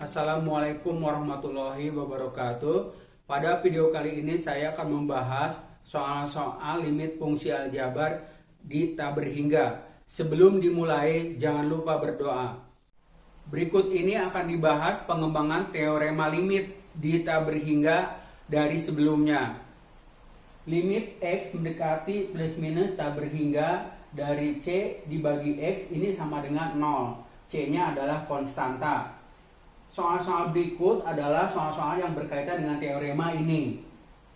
Assalamualaikum warahmatullahi wabarakatuh. Pada video kali ini saya akan membahas soal-soal limit fungsi aljabar di tabel hingga. Sebelum dimulai, jangan lupa berdoa. Berikut ini akan dibahas pengembangan teorema limit di tabel hingga dari sebelumnya. Limit X mendekati plus minus tabel hingga dari C dibagi X ini sama dengan 0. C-nya adalah konstanta. Soal-soal berikut adalah soal-soal yang berkaitan dengan teorema ini.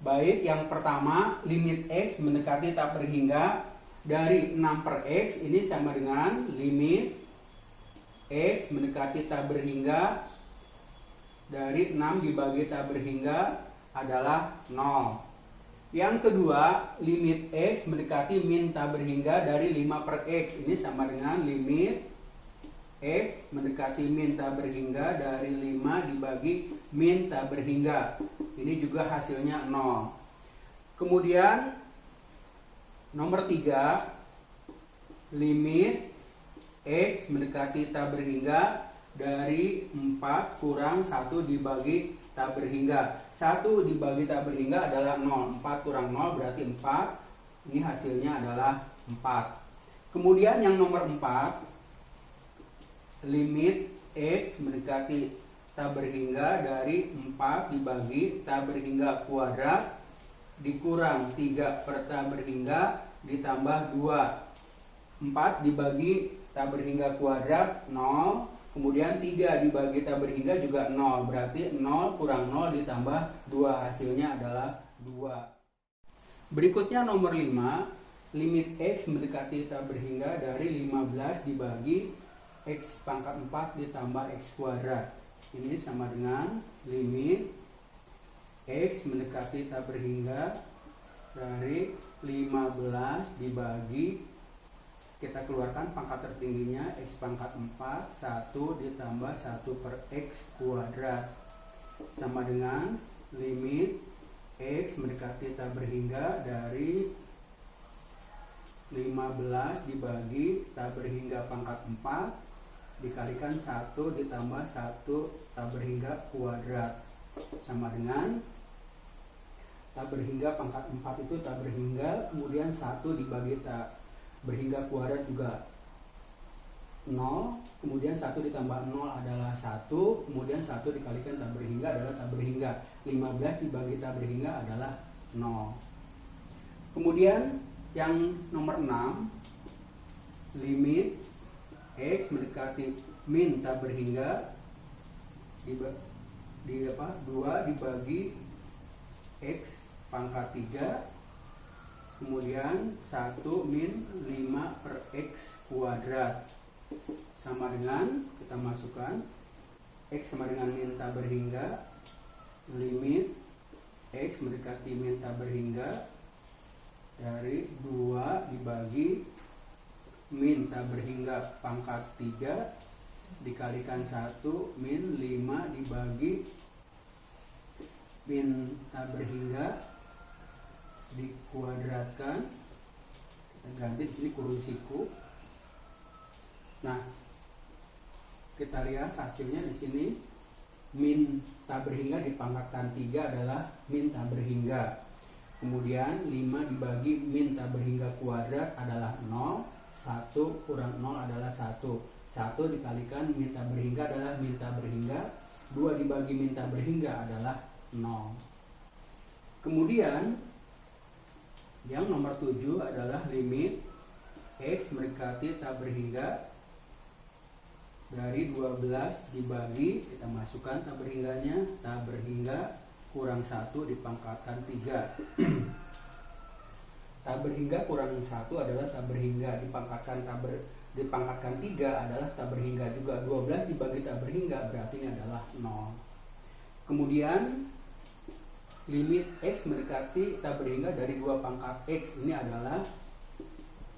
Baik, yang pertama, limit X mendekati tabel hingga dari 6 per X ini sama dengan limit X mendekati tabel hingga dari 6 dibagi tabel hingga adalah 0. Yang kedua, limit X mendekati min tabel hingga dari 5 per X ini sama dengan limit X mendekati min tabel hingga dari 5 dibagi min tabel hingga. Ini juga hasilnya 0. Kemudian nomor 3, limit X mendekati tabel hingga dari 4 kurang 1 dibagi tabel hingga. 1 dibagi tabel hingga adalah 0. 4 kurang 0 berarti 4. Ini hasilnya adalah 4. Kemudian yang nomor 4, limit X mendekati tabel hingga dari 4 dibagi tabel hingga kuadrat dikurang 3 per tabel hingga ditambah 2. 4 dibagi tabel hingga kuadrat 0, kemudian 3 dibagi tabel hingga juga 0, berarti 0 kurang 0 ditambah 2, hasilnya adalah 2. Berikutnya nomor 5, limit X mendekati tabel hingga dari 15 dibagi X pangkat 4 ditambah X kuadrat. Ini sama dengan limit X mendekati tabel hingga dari 15 dibagi, kita keluarkan pangkat tertingginya X pangkat 4, 1 ditambah 1 per X kuadrat. Sama dengan limit X mendekati tabel hingga dari 15 dibagi tabel hingga pangkat 4 dikalikan 1 ditambah 1 tabel hingga kuadrat, sama dengan tabel hingga pangkat 4 itu tabel hingga, kemudian 1 dibagi tabel hingga kuadrat juga 0, kemudian 1 ditambah 0 adalah 1, kemudian 1 dikalikan tabel hingga adalah tabel hingga, 15 dibagi tabel hingga adalah 0. Kemudian yang nomor 6, limit X mendekati min tabel hingga di 2 dibagi X pangkat 3, kemudian 1 min 5 per X kuadrat, sama dengan, kita masukkan X sama dengan min tabel hingga, limit X mendekati min tabel hingga dari 2 dibagi min tabel hingga pangkat 3 dikalikan 1 min 5 dibagi min tabel hingga dikuadratkan, kita ganti di sini kurung siku. Nah, kita lihat hasilnya di sini min tabel hingga dipangkatkan 3 adalah min tabel hingga. Kemudian 5 dibagi min tabel hingga kuadrat adalah 0. 1 kurang 0 adalah 1. 1 dikalikan min tabel hingga adalah min tabel hingga. 2 dibagi min tabel hingga adalah 0. Kemudian yang nomor 7 adalah limit X mendekati tabel hingga dari 12 dibagi, kita masukkan tabel hingganya, tabel hingga kurang 1 dipangkatkan 3. Tabel hingga kurang 1 adalah tabel hingga, dipangkatkan 3 adalah tabel hingga juga. 12 dibagi tabel hingga berarti ini adalah 0. Kemudian limit X mendekati tabel hingga dari 2 pangkat X, ini adalah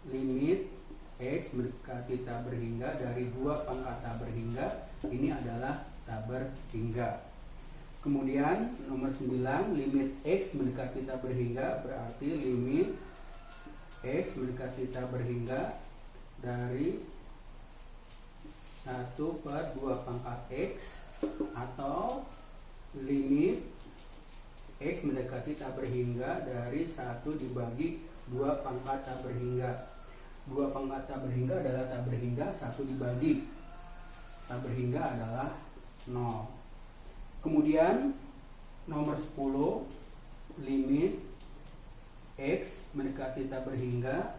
limit X mendekati tabel hingga dari 2 pangkat tabel hingga, ini adalah tabel hingga. Kemudian nomor 9, limit X mendekati tabel hingga berarti limit X mendekati tabel hingga dari 1 per 2 pangkat X atau limit X mendekati tak berhingga dari 1 dibagi 2 pangkat tak berhingga. 2 pangkat tak berhingga adalah tak berhingga, 1 dibagi tak berhingga adalah 0. Kemudian nomor 10, limit X mendekati tak berhingga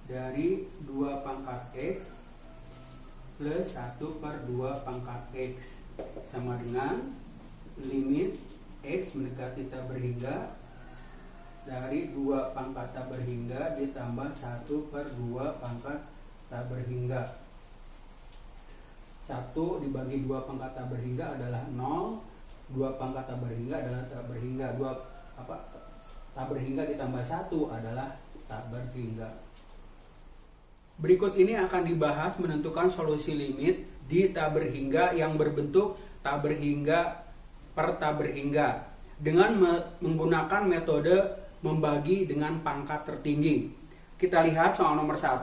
dari 2 pangkat X plus 1 per 2 pangkat X sama dengan limit X mendekati tak berhingga dari 2 pangkat tak berhingga ditambah 1 per 2 pangkat tak berhingga. 1 dibagi 2 pangkat tak berhingga adalah 0. 2 pangkat tak berhingga adalah tak berhingga. Tak berhingga ditambah 1 adalah tak berhingga. Berikut ini akan dibahas menentukan solusi limit di tak berhingga yang berbentuk tak berhingga per tak berhingga dengan menggunakan metode membagi dengan pangkat tertinggi. Kita lihat soal nomor 1.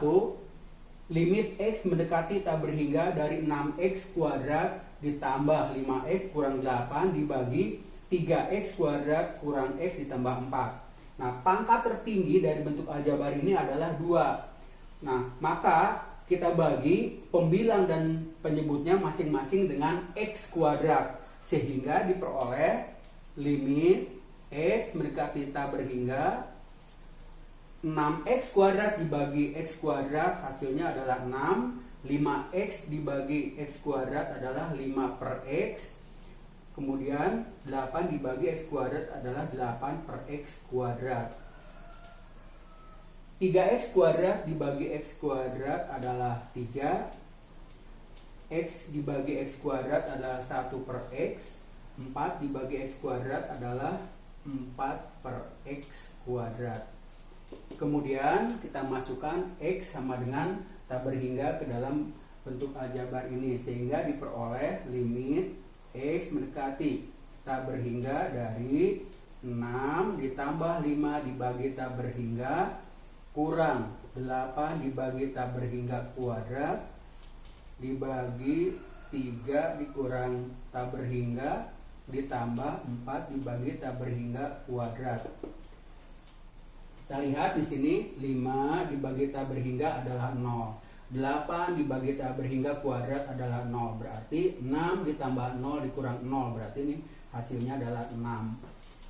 Limit X mendekati tak berhingga dari 6X kuadrat ditambah 5X kurang 8 dibagi 3X kuadrat kurang X ditambah 4. Nah, pangkat tertinggi dari bentuk aljabar ini adalah 2. Nah, maka kita bagi pembilang dan penyebutnya masing-masing dengan X kuadrat, sehingga diperoleh limit X mendekati tak berhingga 6X kuadrat dibagi X kuadrat hasilnya adalah 6. 5X dibagi X kuadrat adalah 5 per X. Kemudian 8 dibagi X kuadrat adalah 8 per X kuadrat. 3X kuadrat dibagi X kuadrat adalah 3. X dibagi X kuadrat adalah 1 per X. 4 dibagi X kuadrat adalah 4 per X kuadrat. Kemudian kita masukkan X sama dengan tak berhingga ke dalam bentuk aljabar ini, sehingga diperoleh limit X mendekati tak berhingga dari 6 ditambah 5 dibagi tak berhingga kurang 8 dibagi tak berhingga kuadrat dibagi 3 dikurang tak berhingga ditambah 4 dibagi tak berhingga kuadrat. Kita lihat di sini 5 dibagi tak berhingga adalah 0. 8 dibagi tak berhingga kuadrat adalah 0. Berarti 6 ditambah 0 dikurang 0. Berarti ini hasilnya adalah 6.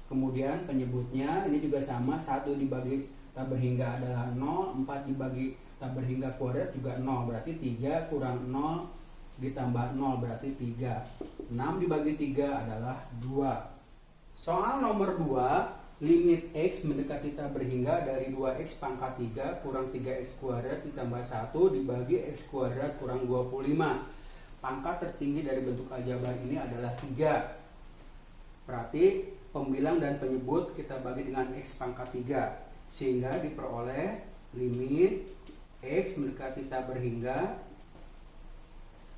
Kemudian penyebutnya ini juga sama. 1 dibagi tak berhingga adalah 0. 4 dibagi tak berhingga kuadrat juga 0. Berarti 3 kurang 0 ditambah 0 berarti 3. 6 dibagi 3 adalah 2. Soal nomor 2. Limit X mendekati tak berhingga dari 2X pangkat 3 kurang 3X kuadrat ditambah 1 dibagi X kuadrat kurang 25. Pangkat tertinggi dari bentuk aljabar ini adalah 3. Berarti pembilang dan penyebut kita bagi dengan X pangkat 3, sehingga diperoleh limit X mendekati tak berhingga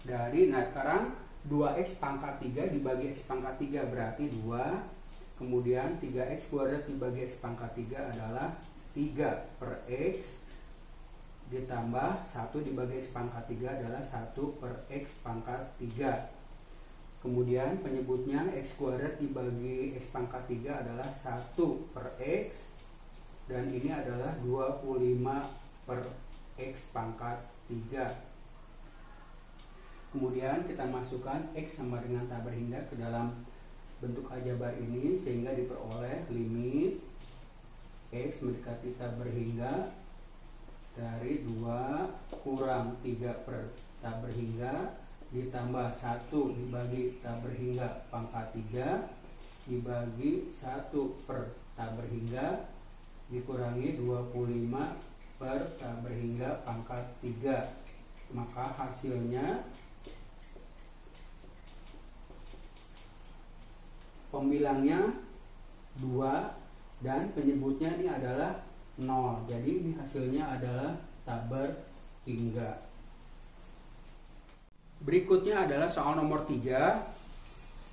dari, nah sekarang 2X pangkat 3 dibagi X pangkat 3 berarti 2. Kemudian 3X kuadrat dibagi X pangkat 3 adalah 3 per X ditambah 1 dibagi X pangkat 3 adalah 1 per X pangkat 3. Kemudian penyebutnya X kuadrat dibagi X pangkat 3 adalah 1 per X, dan ini adalah 25 per X pangkat 3. Kemudian kita masukkan X sama dengan tak berhingga ke dalam bentuk aljabar ini, sehingga diperoleh limit X mendekati tak berhingga dari 2 kurang 3 per tak berhingga ditambah 1 dibagi tak berhingga pangkat 3 dibagi 1 per tak berhingga dikurangi 25 per tak berhingga pangkat 3. Maka hasilnya pembilangnya 2 dan penyebutnya ini adalah 0. Jadi ini hasilnya adalah tak berhingga. Berikutnya adalah soal nomor 3.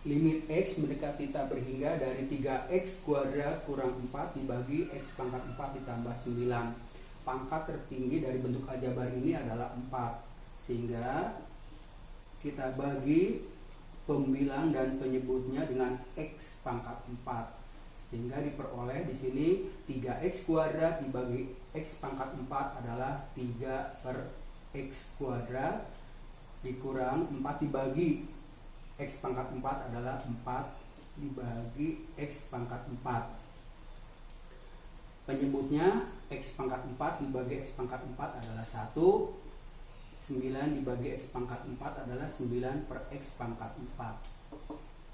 Limit X mendekati tak berhingga dari 3X kuadrat kurang 4 dibagi X pangkat 4 ditambah 9. Pangkat tertinggi dari bentuk aljabar ini adalah 4. Sehingga kita bagi pembilang dan penyebutnya dengan X pangkat 4. Sehingga diperoleh di sini 3X kuadrat dibagi X pangkat 4 adalah 3 per X kuadrat dikurang 4 dibagi X pangkat 4 adalah 4 dibagi X pangkat 4. Penyebutnya X pangkat 4 dibagi X pangkat 4 adalah 1. 9 dibagi X pangkat 4 adalah 9 per X pangkat 4.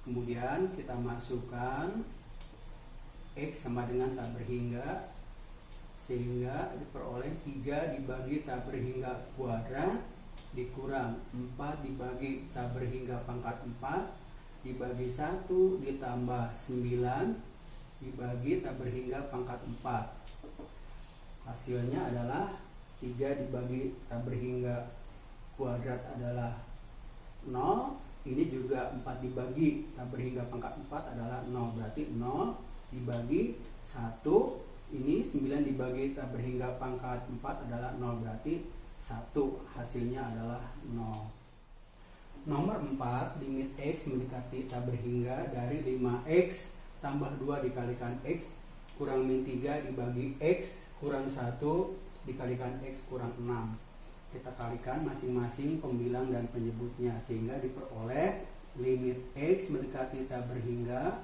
Kemudian kita masukkan X sama dengan tak berhingga, sehingga diperoleh 3 dibagi tak berhingga kuadrat dikurang 4 dibagi tak berhingga pangkat 4 dibagi 1 ditambah 9 dibagi tak berhingga pangkat 4. Hasilnya adalah 3 dibagi tak berhingga kuadrat adalah 0. Ini juga 4 dibagi tak berhingga pangkat 4 adalah 0. Berarti 0 dibagi 1. Ini 9 dibagi tak berhingga pangkat 4 adalah 0. Berarti 1. Hasilnya adalah 0. Nomor 4, limit X mendekati tak berhingga dari 5X tambah 2 dikalikan X kurang min 3 dibagi X kurang 1 dikalikan X kurang 6. Kita kalikan masing-masing pembilang dan penyebutnya sehingga diperoleh limit X mendekati tak berhingga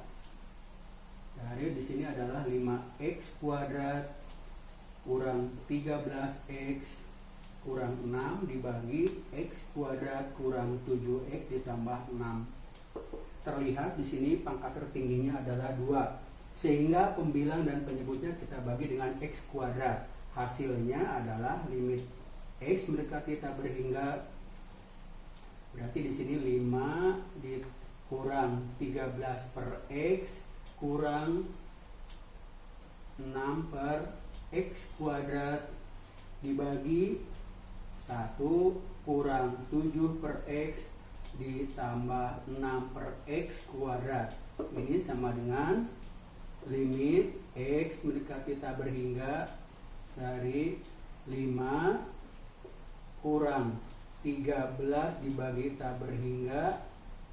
dari di sini adalah 5X kuadrat kurang 13X kurang 6 dibagi X kuadrat kurang 7X ditambah 6. Terlihat di sini pangkat tertingginya adalah 2. Sehingga pembilang dan penyebutnya kita bagi dengan X kuadrat. Hasilnya adalah limit X mendekati tak berhingga. Berarti di sini 5 dikurang 13 per X kurang 6 per X kuadrat dibagi 1 kurang 7 per X ditambah 6 per X kuadrat. Ini sama dengan limit X mendekati tak berhingga dari 5 kurang 13 dibagi tak berhingga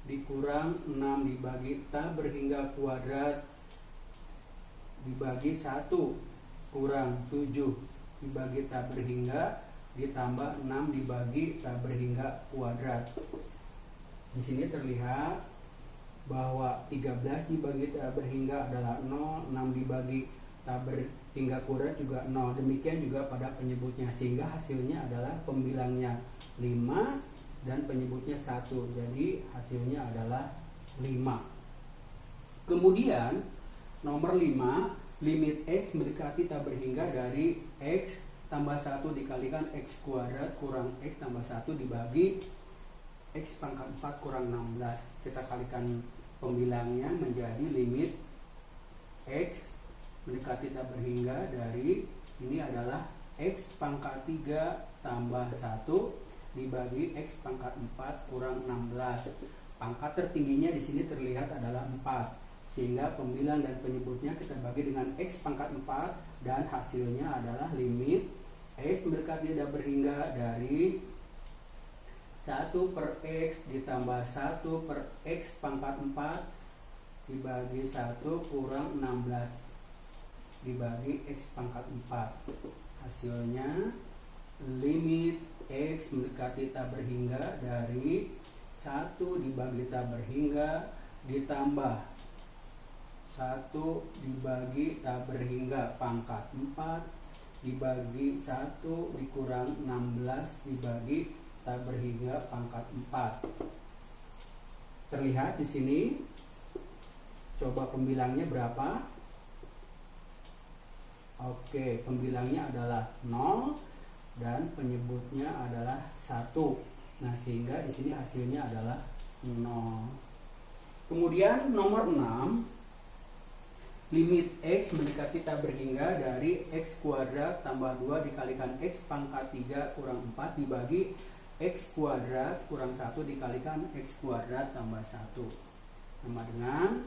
dikurang 6 dibagi tak berhingga kuadrat dibagi 1 kurang 7 dibagi tak berhingga ditambah 6 dibagi tak berhingga kuadrat. Di sini terlihat bahwa 13 dibagi tak berhingga adalah 0, 6 dibagi tak berhingga kuadrat juga 0. Demikian juga pada penyebutnya, sehingga hasilnya adalah pembilangnya 5 dan penyebutnya 1. Jadi hasilnya adalah 5. Kemudian nomor 5, limit X mendekati tak berhingga dari X tambah 1 dikalikan X kuadrat kurang X tambah 1 dibagi X pangkat 4 kurang 16. Kita kalikan pembilangnya menjadi limit X mendekati tak berhingga dari ini adalah X pangkat 3 tambah 1 dibagi X pangkat 4 kurang 16. Pangkat tertingginya di sini terlihat adalah 4. Sehingga pembilang dan penyebutnya kita bagi dengan X pangkat 4 dan hasilnya adalah limit X mendekati tak berhingga dari 1 per X ditambah 1 per X pangkat 4 dibagi 1 kurang 16 dibagi X pangkat 4. Hasilnya limit X mendekati tak berhingga dari 1 dibagi tak berhingga ditambah 1 dibagi tak berhingga pangkat 4 dibagi 1 dikurang 16 dibagi tak berhingga pangkat 4. Terlihat di sini. Coba pembilangnya berapa? Oke, pembilangnya adalah 0 dan penyebutnya adalah 1. Nah, sehingga di sini hasilnya adalah 0. Kemudian nomor 6, limit X mendekati tak berhingga dari X kuadrat tambah 2 dikalikan X pangkat 3 kurang 4 dibagi X kuadrat kurang 1 dikalikan X kuadrat tambah 1. Sama dengan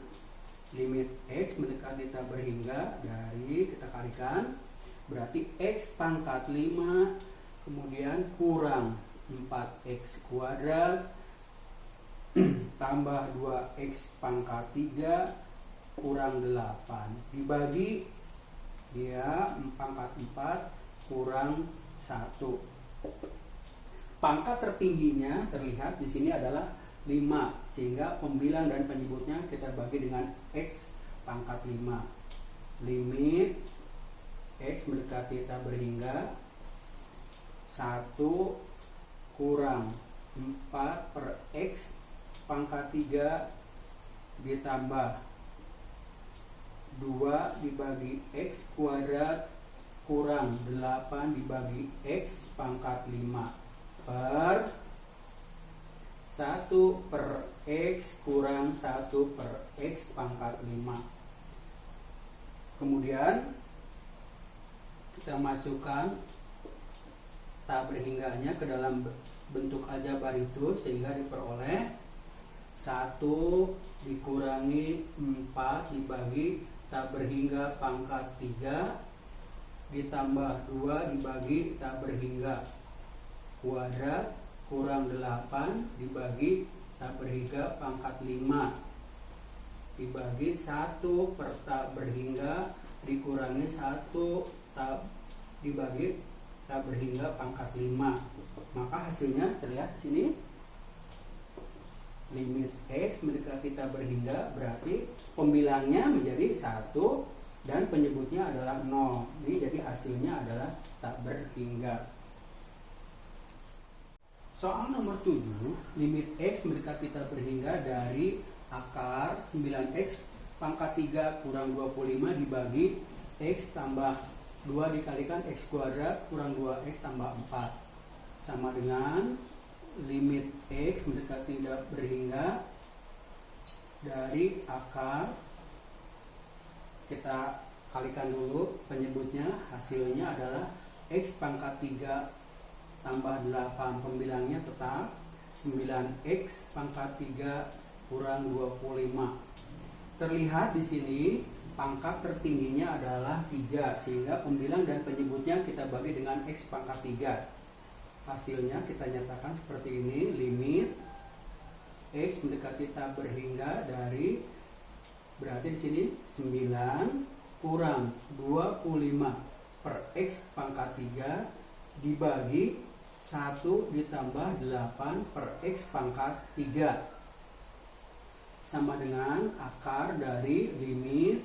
limit X mendekati tak berhingga dari, kita kalikan, berarti X pangkat 5 kemudian kurang 4X kuadrat tambah 2x pangkat 3 kurang 8 dibagi ya pangkat 4 kurang 1. Pangkat tertingginya terlihat di sini adalah 5, sehingga pembilang dan penyebutnya kita bagi dengan x pangkat 5. Limit x mendekati tak berhingga 1 kurang 4 per x pangkat 3 ditambah 2 dibagi x kuadrat kurang 8 dibagi x pangkat 5 per 1 per x kurang 1 per x pangkat 5. Kemudian kita masukkan tak berhingganya ke dalam bentuk aljabar itu, sehingga diperoleh 1 dikurangi 4 dibagi tak berhingga pangkat 3 ditambah 2 dibagi tak berhingga kuadrat kurang 8 dibagi tak berhingga pangkat 5 dibagi 1 per tak berhingga dikurangi 1 tak dibagi tak berhingga pangkat 5. Maka hasilnya terlihat di sini. Limit x mendekati tak berhingga berarti pembilangnya menjadi 1 dan penyebutnya adalah 0. Ini jadi hasilnya adalah tak berhingga. Soal nomor 7, limit x mendekati tak berhingga dari akar 9x pangkat 3 kurang 25 dibagi x tambah 2 dikalikan x kuadrat kurang 2x tambah 4 sama dengan limit x mendekati tak berhingga dari akar, kita kalikan dulu penyebutnya, hasilnya adalah x pangkat 3 tambah 8, pembilangnya tetap 9x pangkat 3 kurang 25. Terlihat di sini pangkat tertingginya adalah 3, sehingga pembilang dan penyebutnya kita bagi dengan x pangkat 3. Hasilnya kita nyatakan seperti ini. Limit x mendekati tak berhingga dari, berarti di sini 9 kurang 25 per x pangkat 3 dibagi 1 ditambah 8 per x pangkat 3 sama dengan akar dari limit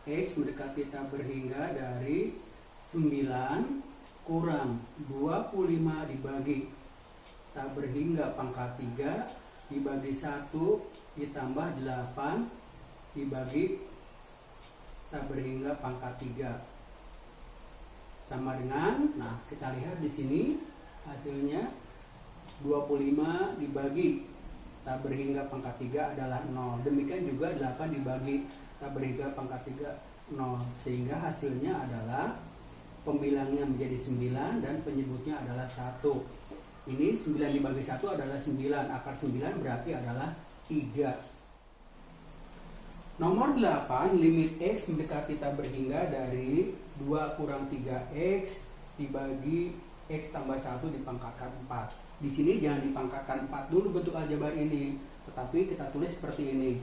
x mendekati tak berhingga dari 9 kurang 25 dibagi tak berhingga pangkat 3 dibagi 1 ditambah 8 dibagi tak berhingga pangkat 3 sama dengan, nah kita lihat di sini hasilnya 25 dibagi tak berhingga pangkat 3 adalah 0. Demikian juga 8 dibagi tak berhingga pangkat 3 0, sehingga hasilnya adalah pembilangnya menjadi 9 dan penyebutnya adalah 1. Ini 9 dibagi 1 adalah 9, akar 9 berarti adalah 3. Nomor 8, limit x mendekati tak berhingga dari 2 kurang 3x dibagi x tambah 1 dipangkatkan 4. Di sini jangan dipangkatkan 4 dulu bentuk aljabar ini, tetapi kita tulis seperti ini.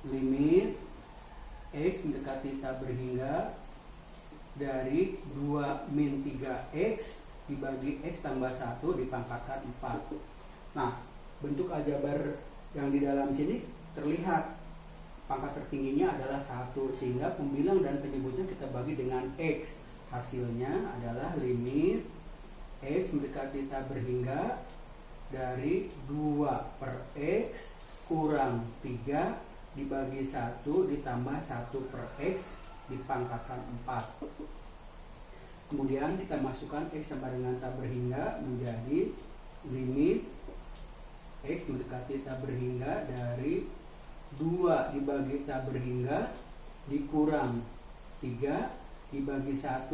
Limit x mendekati tak berhingga dari 2 min 3x dibagi x tambah 1 dipangkatkan 4. Nah, bentuk aljabar yang di dalam sini terlihat pangkat tertingginya adalah 1, sehingga pembilang dan penyebutnya kita bagi dengan x. Hasilnya adalah limit x mendekati tak berhingga dari 2 per x kurang 3 dibagi 1 ditambah 1 per x dipangkatkan 4. Kemudian kita masukkan x sama dengan tak berhingga menjadi limit x mendekati tak berhingga dari 2 dibagi tak berhingga dikurang 3 dibagi 1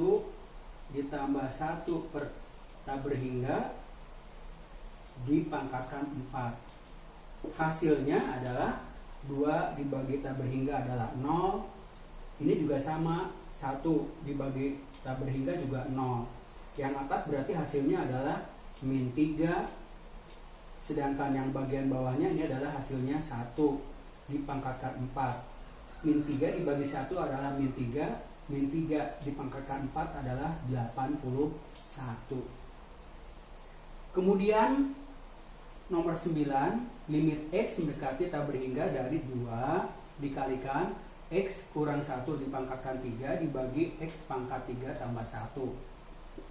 ditambah 1 per tak berhingga dipangkatkan 4. Hasilnya adalah 2 dibagi tak berhingga adalah 0. Ini juga sama, 1 dibagi tak berhingga juga 0. Yang atas berarti hasilnya adalah min 3, 1 Sedangkan yang bagian bawahnya ini adalah hasilnya 1 dipangkatkan 4. Min 3 dibagi 1 adalah min 3. Min 3 dipangkatkan 4 adalah 81. Kemudian nomor 9, limit X mendekati tak berhingga dari 2 dikalikan X kurang 1 dipangkatkan 3 dibagi X pangkat 3 tambah 1.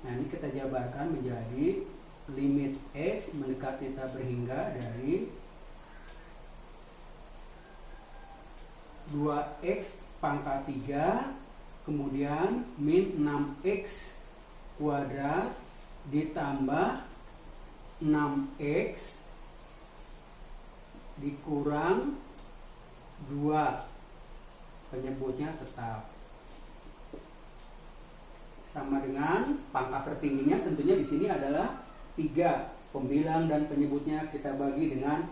Nah, ini kita jabarkan menjadi limit X mendekati tak berhingga dari 2X pangkat 3 kemudian min 6X kuadrat ditambah 6X dikurang 2, penyebutnya tetap sama dengan pangkat tertingginya tentunya di sini adalah 3, pembilang dan penyebutnya kita bagi dengan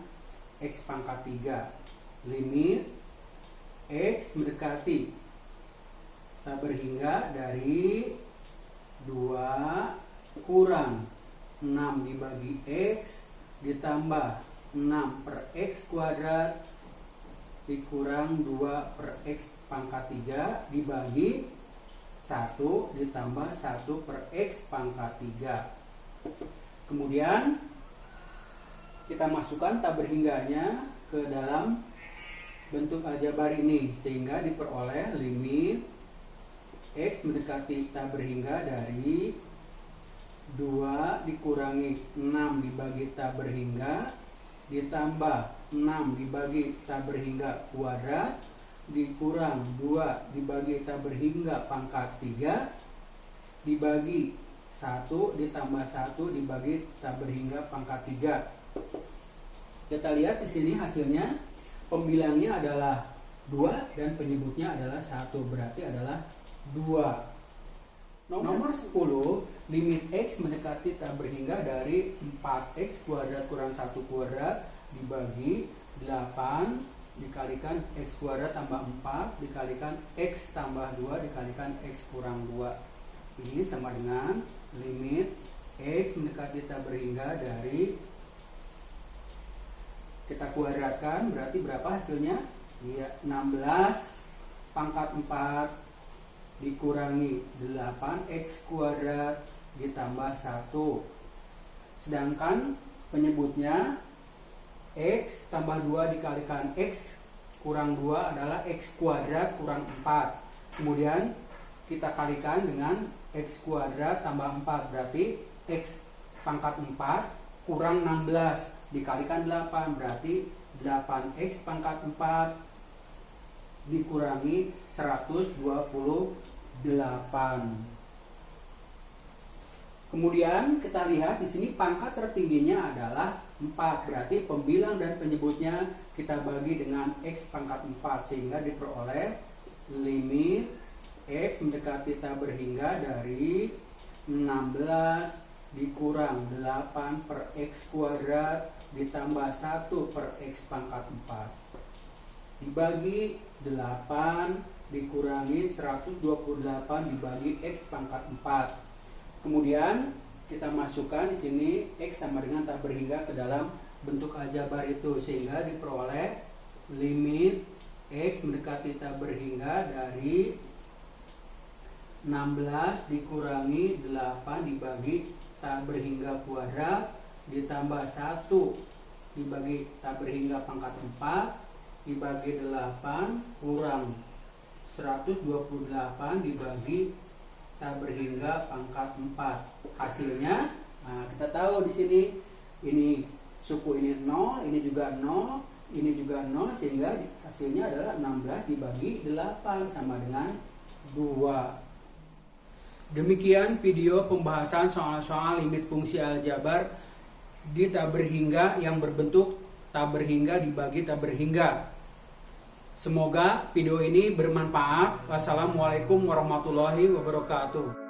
X pangkat 3. Limit X mendekati tak berhingga dari 2 kurang 6 dibagi X ditambah 6 per X kuadrat dikurang 2 per X pangkat 3 dibagi 1 ditambah 1 per X pangkat 3. Kemudian kita masukkan tak berhingganya ke dalam bentuk aljabar ini sehingga diperoleh limit X mendekati tak berhingga dari 2 dikurangi 6 dibagi tak berhingga ditambah 6 dibagi tak berhingga kuadrat dikurang 2 dibagi tak berhingga pangkat 3 dibagi 1 ditambah 1 dibagi tak berhingga pangkat 3. Kita lihat di sini hasilnya pembilangnya adalah 2 dan penyebutnya adalah 1, berarti adalah 2. Nomor 10, limit X mendekati tak berhingga dari 4X kuadrat kurang 1 kuadrat dibagi 8 dikalikan X kuadrat tambah 4 dikalikan X tambah 2 dikalikan X kurang 2. Ini sama dengan limit X mendekati tak berhingga dari, kita kuadratkan berarti berapa hasilnya? Ya, 16 pangkat 4 dikurangi 8X kuadrat ditambah 1. Sedangkan penyebutnya X tambah 2 dikalikan X kurang 2 adalah X kuadrat kurang 4. Kemudian kita kalikan dengan X kuadrat tambah 4, berarti X pangkat 4 kurang 16 dikalikan 8, berarti 8X pangkat 4 dikurangi 128. Kemudian kita lihat di sini pangkat tertingginya adalah 4, berarti pembilang dan penyebutnya kita bagi dengan X pangkat 4 sehingga diperoleh limit X mendekati tak berhingga dari 16 dikurang 8 per X kuadrat ditambah 1 per X pangkat 4 dibagi 8 dikurangi 128 dibagi X pangkat 4. Kemudian kita masukkan di sini X sama dengan tak berhingga ke dalam bentuk aljabar itu sehingga diperoleh limit X mendekati tak berhingga dari 16 dikurangi 8 dibagi tak berhingga kuadrat ditambah 1 dibagi tak berhingga pangkat 4 dibagi 8 kurang 128 dibagi tak berhingga pangkat 4. Hasilnya, nah kita tahu di sini ini suku ini 0, ini juga 0, ini juga 0 sehingga hasilnya adalah 16 dibagi 8 sama dengan 2. Demikian video pembahasan soal-soal limit fungsi aljabar di tak berhingga yang berbentuk tak berhingga dibagi tak berhingga. Semoga video ini bermanfaat. Wassalamualaikum warahmatullahi wabarakatuh.